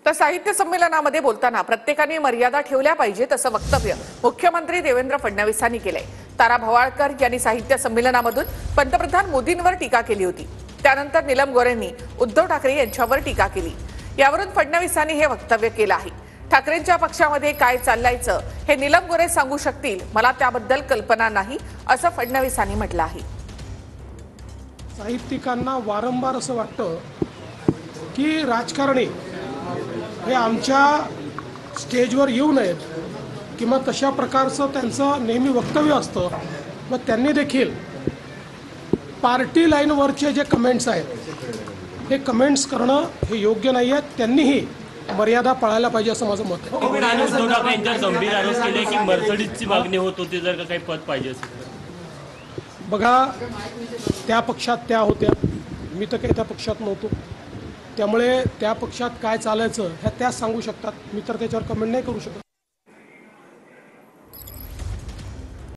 तर साहित्य संमेलनामध्ये बोलताना प्रत्येकाने मर्यादा ठेवल्या पाहिजेत असं वक्तव्य मुख्यमंत्री देवेंद्र फडणवीसांनी केलंय। तारा भवाळकर यांनी साहित्य संमेलनामधून पंतप्रधान मोदींवर टीका केली होती। त्यानंतर नीलम गोऱ्हेंनी उद्धव ठाकरे यांच्यावर टीका केली। यावरून फडणवीसांनी हे वक्तव्य केलं आहे। ठाकरेंच्या पक्षामध्ये काय चाललायचं हे नीलम गोऱ्हे सांगू शकतील, मला त्याबद्दल कल्पना नाही असं फडणवीसांनी म्हटलं आहे। साहित्यिकांना वारंवार असं वाटतं की राजकारणी हे आमच्या स्टेजवर येऊ नयेत किंवा तशा प्रकारचं त्यांचं नेहमी वक्तव्य असतं। व त्यांनी देखील पार्टी लाईनवरचे जे कमेंट्स आहेत हे कमेंट्स करणं हे योग्य नाही आहे। त्यांनीही मर्यादा पाळायला पाहिजे असं माझं मत आहे। उद्धव ठाकरे यांच्यावर गंभीर आरोप केले की मर्सिडीजची मागणी होत होती जर का काही पद पाहिजे असेल। बघा, त्या पक्षात त्या होत्या, मी तर काही त्या पक्षात नव्हतो, त्यामुळे त्या पक्षात काय चालायचं ह्या त्याच सांगू शकतात। मी तर त्याच्यावर कमेंट नाही करू शकत।